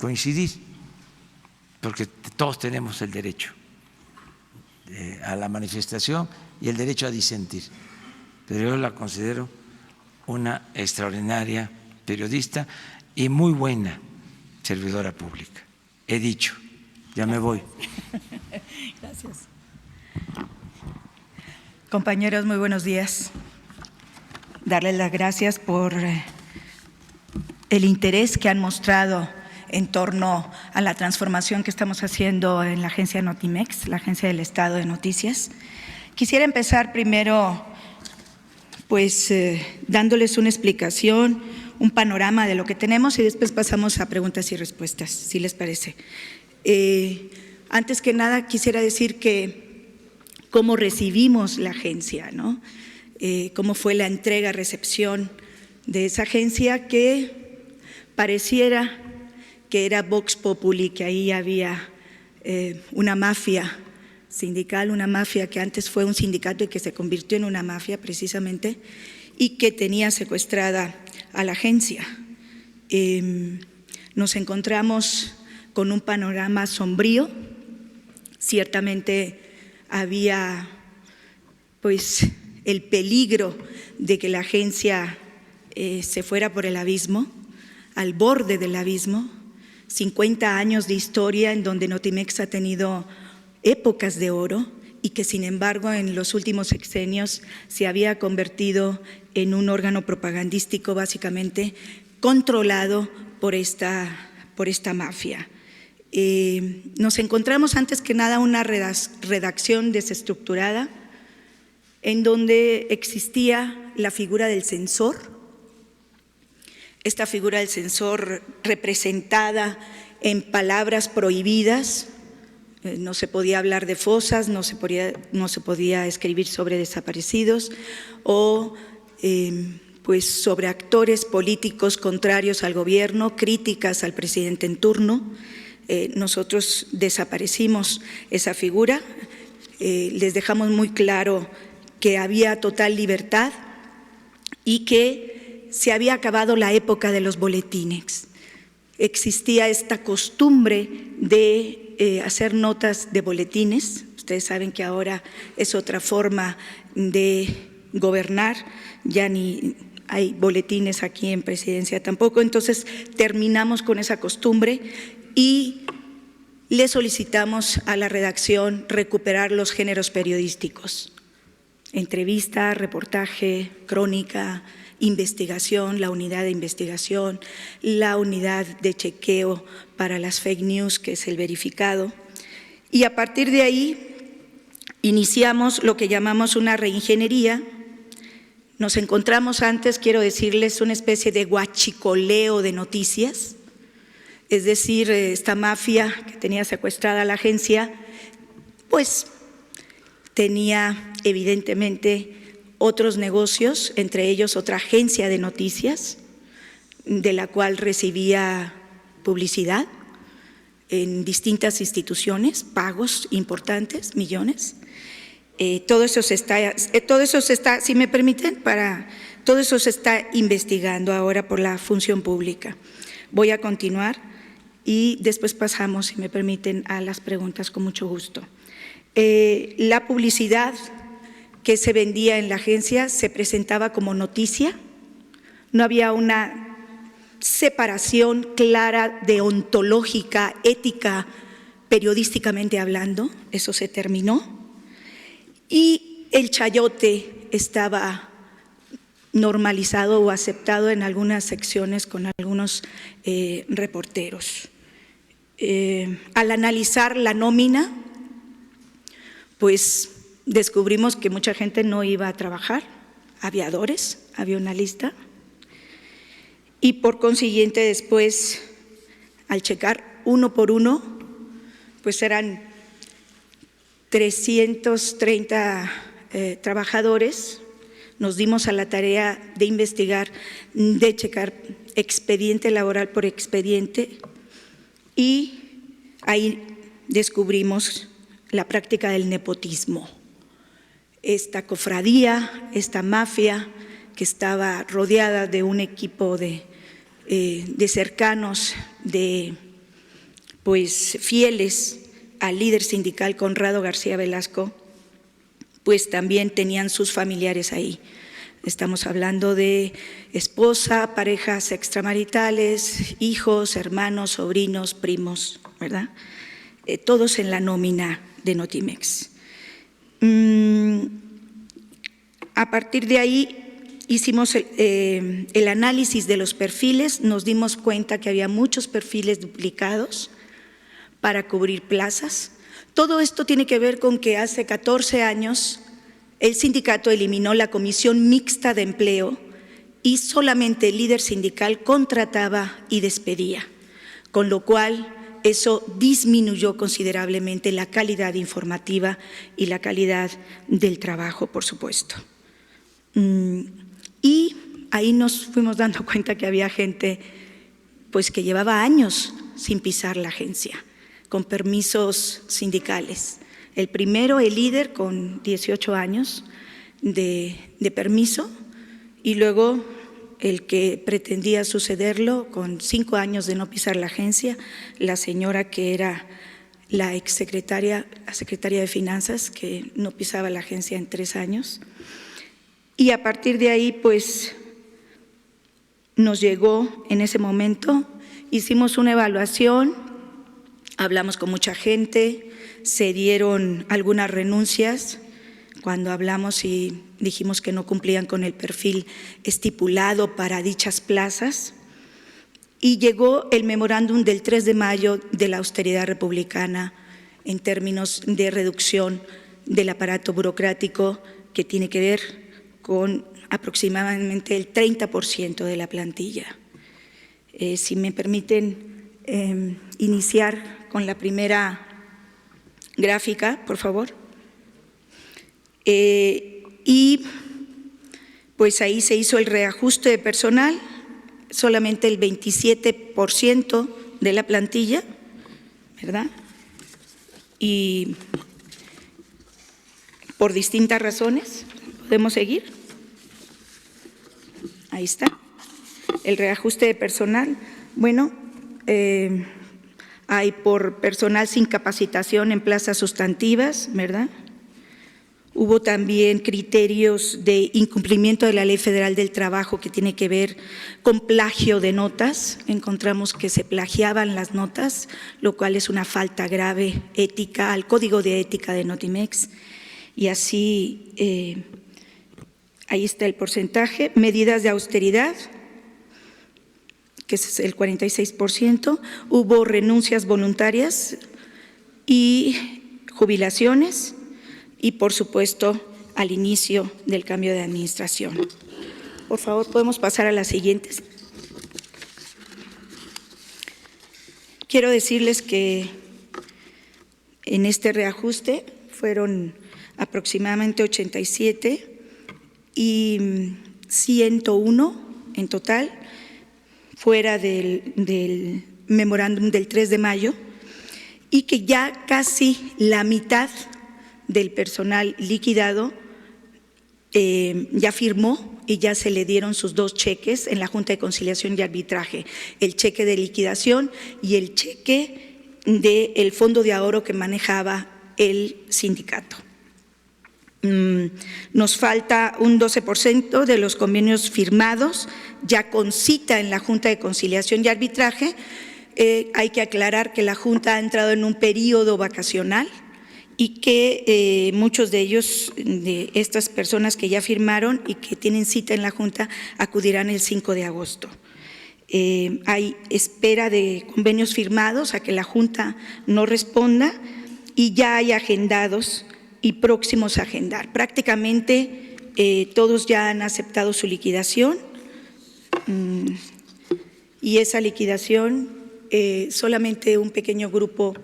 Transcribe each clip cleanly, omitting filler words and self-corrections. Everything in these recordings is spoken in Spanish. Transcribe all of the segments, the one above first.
coincidir, porque todos tenemos el derecho a la manifestación y el derecho a disentir, pero yo la considero una extraordinaria periodista y muy buena servidora pública. He dicho, ya me voy. Gracias. Compañeros, muy buenos días. Darles las gracias por el interés que han mostrado en torno a la transformación que estamos haciendo en la agencia Notimex, la agencia del Estado de Noticias. Quisiera empezar primero, pues, dándoles una explicación, un panorama de lo que tenemos y después pasamos a preguntas y respuestas, si les parece. Antes que nada, quisiera decir que cómo recibimos la agencia, ¿no? Cómo fue la entrega-recepción de esa agencia que pareciera que era Vox Populi, que ahí había una mafia sindical, una mafia que antes fue un sindicato y que se convirtió en una mafia precisamente, y que tenía secuestrada a la agencia. Nos encontramos con un panorama sombrío. Ciertamente había pues el peligro de que la agencia se fuera por el abismo, al borde del abismo. 50 años de historia en donde Notimex ha tenido épocas de oro y que sin embargo en los últimos sexenios se había convertido en un órgano propagandístico básicamente controlado por esta mafia. Nos encontramos antes que nada una redacción desestructurada en donde existía la figura del censor. Esta figura del censor representada en palabras prohibidas, no se podía hablar de fosas, no se podía escribir sobre desaparecidos o pues sobre actores políticos contrarios al gobierno, críticas al presidente en turno. Nosotros desaparecimos esa figura, les dejamos muy claro que había total libertad y que se había acabado la época de los boletines. Existía esta costumbre de hacer notas de boletines. Ustedes saben que ahora es otra forma de gobernar, ya ni hay boletines aquí en Presidencia tampoco. Entonces terminamos con esa costumbre y le solicitamos a la redacción recuperar los géneros periodísticos: entrevista, reportaje, crónica, investigación, la unidad de investigación, la unidad de chequeo para las fake news, que es el verificado. Y a partir de ahí iniciamos lo que llamamos una reingeniería. Nos encontramos antes, quiero decirles, una especie de huachicoleo de noticias, es decir, esta mafia que tenía secuestrada a la agencia, pues tenía evidentemente otros negocios, entre ellos otra agencia de noticias, de la cual recibía publicidad en distintas instituciones, pagos importantes, millones. Todo eso se está, si me permiten, todo eso se está investigando ahora por la función pública. Voy a continuar y después pasamos, si me permiten, a las preguntas con mucho gusto. La publicidad que se vendía en la agencia se presentaba como noticia, no había una separación clara deontológica, ética, periodísticamente hablando, eso se terminó, y el chayote estaba normalizado o aceptado en algunas secciones con algunos reporteros. Al analizar la nómina, pues descubrimos que mucha gente no iba a trabajar, aviadores, había una lista, y por consiguiente después, al checar uno por uno, pues eran 330 trabajadores. Nos dimos a la tarea de investigar, de checar expediente laboral por expediente, y ahí descubrimos la práctica del nepotismo. Esta cofradía, esta mafia que estaba rodeada de un equipo de cercanos de pues fieles al líder sindical Conrado García Velasco, pues también tenían sus familiares ahí. Estamos hablando de esposa, parejas extramaritales, hijos, hermanos, sobrinos, primos, ¿verdad? Todos en la nómina de Notimex. A partir de ahí hicimos el análisis de los perfiles, nos dimos cuenta que había muchos perfiles duplicados para cubrir plazas. Todo esto tiene que ver con que hace 14 años el sindicato eliminó la comisión mixta de empleo y solamente el líder sindical contrataba y despedía, con lo cual eso disminuyó considerablemente la calidad informativa y la calidad del trabajo, por supuesto. Y ahí nos fuimos dando cuenta que había gente pues que llevaba años sin pisar la agencia, con permisos sindicales. El primero, el líder, con 18 años de permiso, y luego el que pretendía sucederlo con 5 años de no pisar la agencia, la señora que era la exsecretaria, la secretaria de Finanzas, que no pisaba la agencia en 3 años. Y a partir de ahí, pues, nos llegó en ese momento, hicimos una evaluación, hablamos con mucha gente, se dieron algunas renuncias cuando hablamos y dijimos que no cumplían con el perfil estipulado para dichas plazas, y llegó el memorándum del 3 de mayo de la austeridad republicana en términos de reducción del aparato burocrático, que tiene que ver con aproximadamente el 30% de la plantilla. Si me permiten iniciar con la primera gráfica, por favor. Y pues ahí se hizo el reajuste de personal, solamente el 27% de la plantilla, ¿verdad? Y por distintas razones, ¿podemos seguir? Ahí está, el reajuste de personal. Bueno, hay por personal sin capacitación en plazas sustantivas, ¿verdad? Hubo también criterios de incumplimiento de la Ley Federal del Trabajo que tiene que ver con plagio de notas. Encontramos que se plagiaban las notas, lo cual es una falta grave ética al Código de Ética de Notimex. Y así, ahí está el porcentaje. Medidas de austeridad, que es el 46%. Hubo renuncias voluntarias y jubilaciones. Y, por supuesto, al inicio del cambio de administración. Por favor, ¿podemos pasar a las siguientes? Quiero decirles que en este reajuste fueron aproximadamente 87 y 101 en total, fuera del memorándum del 3 de mayo, y que ya casi la mitad del personal liquidado ya firmó y ya se le dieron sus 2 cheques en la Junta de Conciliación y Arbitraje, el cheque de liquidación y el cheque del fondo de ahorro que manejaba el sindicato. Nos falta un 12% de los convenios firmados, ya con cita en la Junta de Conciliación y Arbitraje. Hay que aclarar que la Junta ha entrado en un periodo vacacional y que muchos de ellos, de estas personas que ya firmaron y que tienen cita en la Junta, acudirán el 5 de agosto. Hay espera de convenios firmados a que la Junta no responda y ya hay agendados y próximos a agendar. Prácticamente todos ya han aceptado su liquidación y esa liquidación solamente un pequeño grupo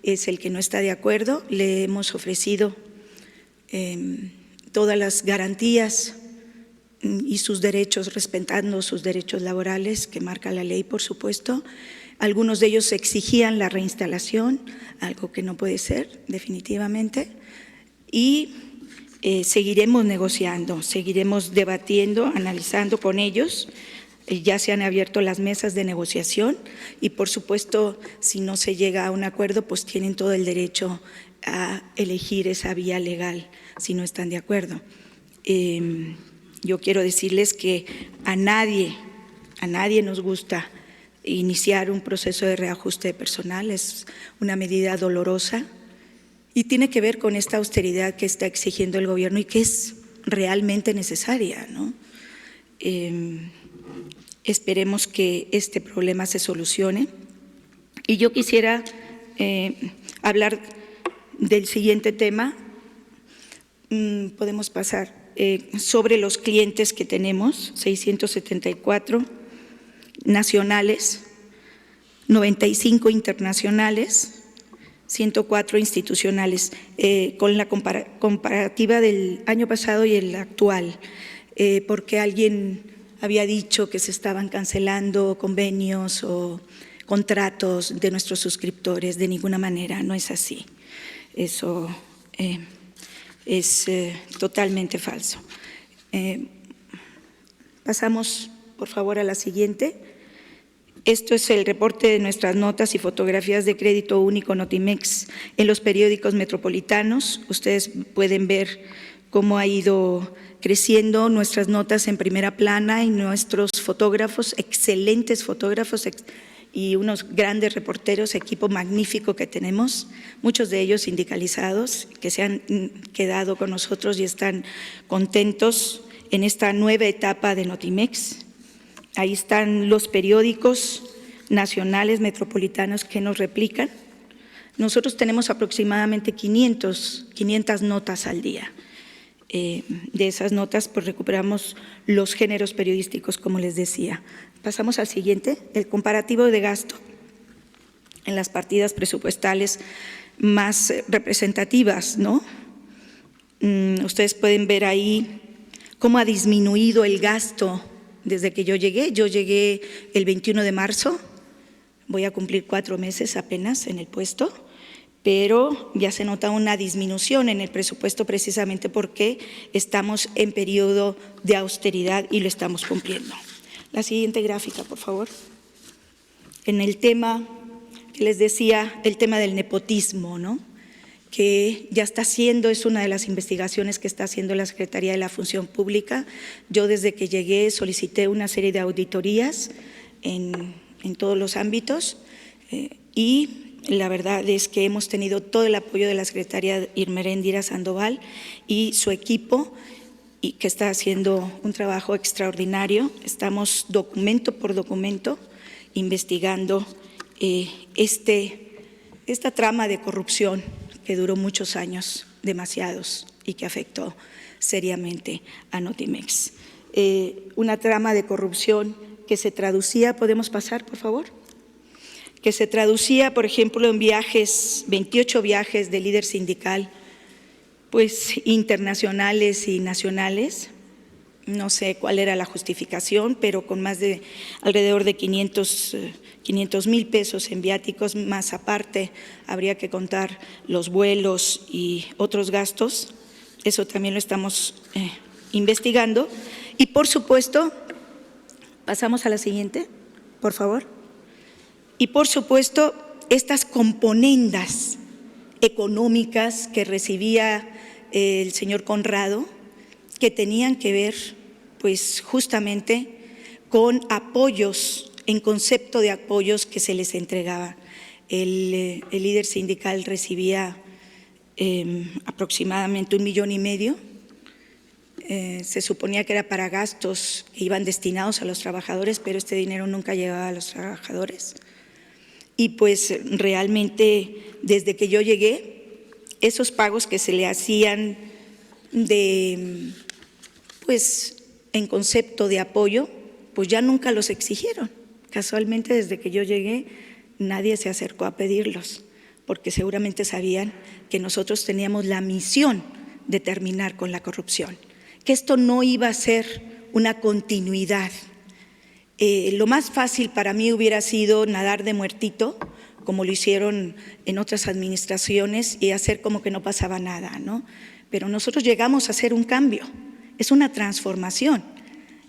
es el que no está de acuerdo. Le hemos ofrecido todas las garantías y sus derechos, respetando sus derechos laborales que marca la ley, por supuesto. Algunos de ellos exigían la reinstalación, algo que no puede ser definitivamente, y seguiremos negociando, seguiremos debatiendo, analizando con ellos. Ya se han abierto las mesas de negociación y, por supuesto, si no se llega a un acuerdo, pues tienen todo el derecho a elegir esa vía legal si no están de acuerdo. Yo quiero decirles que a nadie nos gusta iniciar un proceso de reajuste de personal, es una medida dolorosa y tiene que ver con esta austeridad que está exigiendo el gobierno y que es realmente necesaria, ¿no? Esperemos que este problema se solucione. Y yo quisiera hablar del siguiente tema. Podemos pasar sobre los clientes que tenemos, 674 nacionales, 95 internacionales, 104 institucionales, con la comparativa del año pasado y el actual, porque alguien había dicho que se estaban cancelando convenios o contratos de nuestros suscriptores. De ninguna manera, no es así. Eso es totalmente falso. Pasamos, por favor, a la siguiente. Esto es el reporte de nuestras notas y fotografías de crédito único Notimex en los periódicos metropolitanos. Ustedes pueden ver cómo ha ido creciendo nuestras notas en primera plana y nuestros fotógrafos, excelentes fotógrafos y unos grandes reporteros, equipo magnífico que tenemos, muchos de ellos sindicalizados, que se han quedado con nosotros y están contentos en esta nueva etapa de Notimex. Ahí están los periódicos nacionales metropolitanos que nos replican. Nosotros tenemos aproximadamente 500 notas al día. De esas notas, pues recuperamos los géneros periodísticos, como les decía. Pasamos al siguiente, el comparativo de gasto en las partidas presupuestales más representativas, ¿no? Ustedes pueden ver ahí cómo ha disminuido el gasto desde que yo llegué. Yo llegué el 21 de marzo, voy a cumplir 4 meses apenas en el puesto, pero ya se nota una disminución en el presupuesto precisamente porque estamos en periodo de austeridad y lo estamos cumpliendo. La siguiente gráfica, por favor. En el tema que les decía, el tema del nepotismo, ¿no?, que ya está haciendo, es una de las investigaciones que está haciendo la Secretaría de la Función Pública. Yo desde que llegué solicité una serie de auditorías en todos los ámbitos y la verdad es que hemos tenido todo el apoyo de la secretaria Irmeréndira Sandoval y su equipo, y que está haciendo un trabajo extraordinario. Estamos documento por documento investigando esta trama de corrupción que duró muchos años, demasiados, y que afectó seriamente a Notimex. Una trama de corrupción que se traducía, ¿podemos pasar, por favor? Que se traducía, por ejemplo, en viajes, 28 viajes de líder sindical, pues internacionales y nacionales. No sé cuál era la justificación, pero con más de alrededor de 500,000 pesos en viáticos, más aparte habría que contar los vuelos y otros gastos. Eso también lo estamos investigando. Y por supuesto, pasamos a la siguiente, por favor. Y por supuesto, estas componendas económicas que recibía el señor Conrado, que tenían que ver pues justamente con apoyos, en concepto de apoyos que se les entregaba. El líder sindical recibía aproximadamente 1,5 millones. Se suponía que era para gastos que iban destinados a los trabajadores, pero este dinero nunca llegaba a los trabajadores. Y pues realmente desde que yo llegué, esos pagos que se le hacían pues en concepto de apoyo, pues ya nunca los exigieron. Casualmente desde que yo llegué nadie se acercó a pedirlos, porque seguramente sabían que nosotros teníamos la misión de terminar con la corrupción, que esto no iba a ser una continuidad. Lo más fácil para mí hubiera sido nadar de muertito, como lo hicieron en otras administraciones, y hacer como que no pasaba nada, ¿no? Pero nosotros llegamos a hacer un cambio, es una transformación.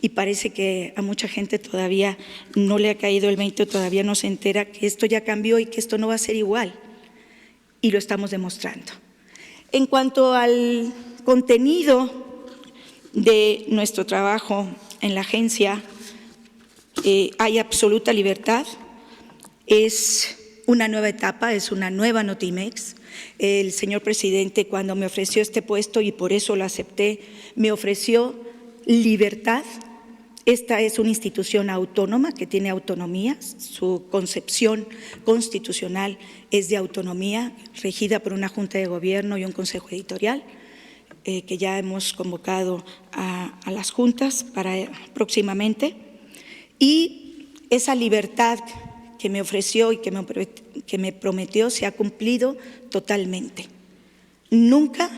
y parece que a mucha gente todavía no le ha caído el 20, todavía no se entera que esto ya cambió y que esto no va a ser igual, y lo estamos demostrando. En cuanto al contenido de nuestro trabajo en la agencia, hay absoluta libertad, es una nueva etapa, es una nueva Notimex. El señor presidente, cuando me ofreció este puesto, y por eso lo acepté, me ofreció libertad. Esta es una institución autónoma que tiene autonomía, su concepción constitucional es de autonomía, regida por una Junta de Gobierno y un Consejo Editorial, que ya hemos convocado a las juntas para próximamente. Y esa libertad que me ofreció y que me prometió se ha cumplido totalmente. Nunca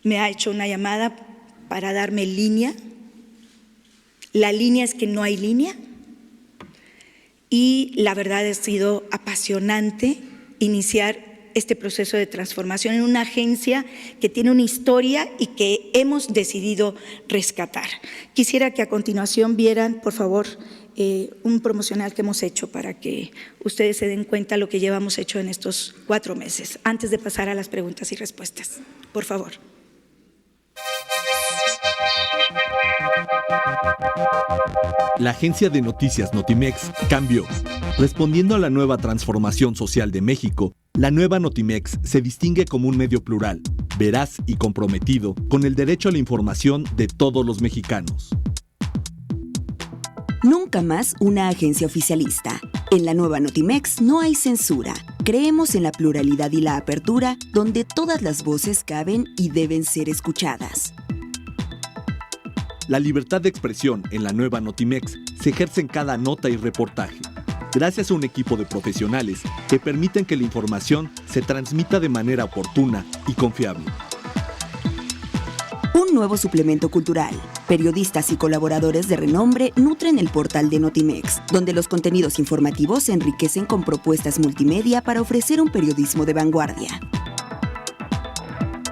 me ha hecho una llamada para darme línea. La línea es que no hay línea, y la verdad ha sido apasionante iniciar este proceso de transformación en una agencia que tiene una historia y que hemos decidido rescatar. Quisiera que a continuación vieran, por favor, un promocional que hemos hecho para que ustedes se den cuenta lo que llevamos hecho en estos 4 meses, antes de pasar a las preguntas y respuestas. Por favor. La agencia de noticias Notimex cambió. Respondiendo a la nueva transformación social de México, la nueva Notimex se distingue como un medio plural, veraz y comprometido con el derecho a la información de todos los mexicanos. Nunca más una agencia oficialista. En la nueva Notimex no hay censura. Creemos en la pluralidad y la apertura, donde todas las voces caben y deben ser escuchadas. La libertad de expresión en la nueva Notimex se ejerce en cada nota y reportaje, gracias a un equipo de profesionales que permiten que la información se transmita de manera oportuna y confiable. Un nuevo suplemento cultural. Periodistas y colaboradores de renombre nutren el portal de Notimex, donde los contenidos informativos se enriquecen con propuestas multimedia para ofrecer un periodismo de vanguardia.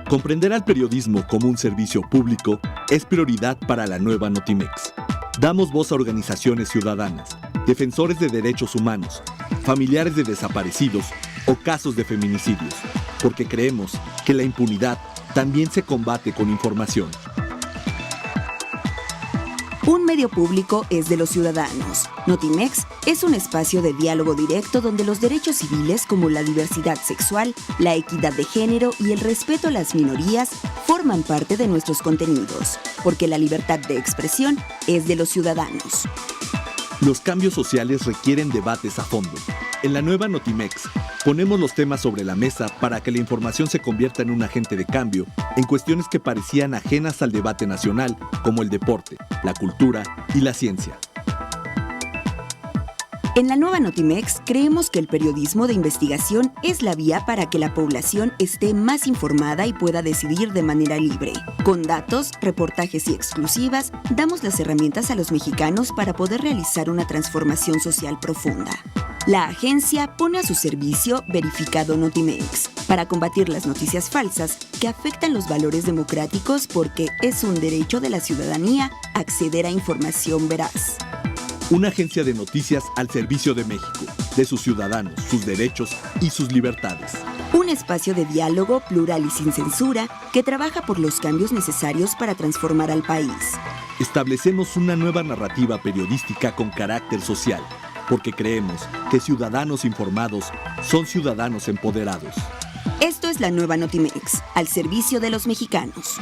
Comprender al periodismo como un servicio público es prioridad para la nueva Notimex. Damos voz a organizaciones ciudadanas, defensores de derechos humanos, familiares de desaparecidos o casos de feminicidios, porque creemos que la impunidad también se combate con información. Un medio público es de los ciudadanos. Notimex es un espacio de diálogo directo donde los derechos civiles como la diversidad sexual, la equidad de género y el respeto a las minorías forman parte de nuestros contenidos, porque la libertad de expresión es de los ciudadanos. Los cambios sociales requieren debates a fondo. En la nueva Notimex, ponemos los temas sobre la mesa para que la información se convierta en un agente de cambio en cuestiones que parecían ajenas al debate nacional, como el deporte, la cultura y la ciencia. En la nueva Notimex creemos que el periodismo de investigación es la vía para que la población esté más informada y pueda decidir de manera libre. Con datos, reportajes y exclusivas, damos las herramientas a los mexicanos para poder realizar una transformación social profunda. La agencia pone a su servicio Verificado Notimex para combatir las noticias falsas que afectan los valores democráticos, porque es un derecho de la ciudadanía acceder a información veraz. Una agencia de noticias al servicio de México, de sus ciudadanos, sus derechos y sus libertades. Un espacio de diálogo plural y sin censura que trabaja por los cambios necesarios para transformar al país. Establecemos una nueva narrativa periodística con carácter social, porque creemos que ciudadanos informados son ciudadanos empoderados. Esto es la nueva Notimex, al servicio de los mexicanos.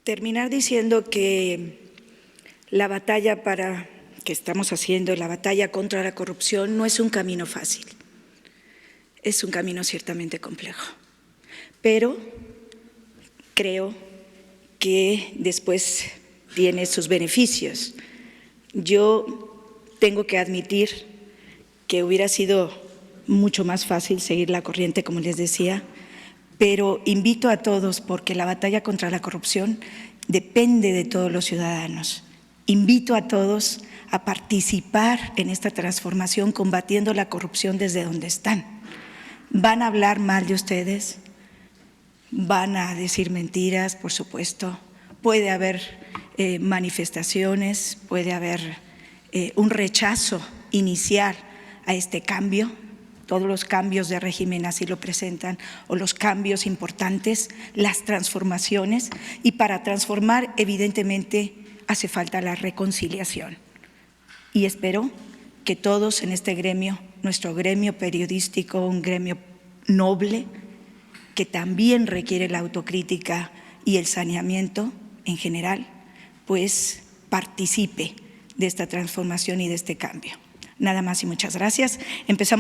Terminar diciendo que la batalla que estamos haciendo, la batalla contra la corrupción, no es un camino fácil. Es un camino ciertamente complejo. Pero creo que después tiene sus beneficios. Yo tengo que admitir que hubiera sido mucho más fácil seguir la corriente, como les decía, pero invito a todos, porque la batalla contra la corrupción depende de todos los ciudadanos. Invito a todos a participar en esta transformación combatiendo la corrupción desde donde están. Van a hablar mal de ustedes, van a decir mentiras, por supuesto. Puede haber manifestaciones, puede haber un rechazo inicial a este cambio. Todos los cambios de régimen así lo presentan, o los cambios importantes, las transformaciones. Y para transformar, evidentemente, hace falta la reconciliación. Y espero que todos en este gremio, nuestro gremio periodístico, un gremio noble, que también requiere la autocrítica y el saneamiento en general, pues participe de esta transformación y de este cambio. Nada más y muchas gracias. Empezamos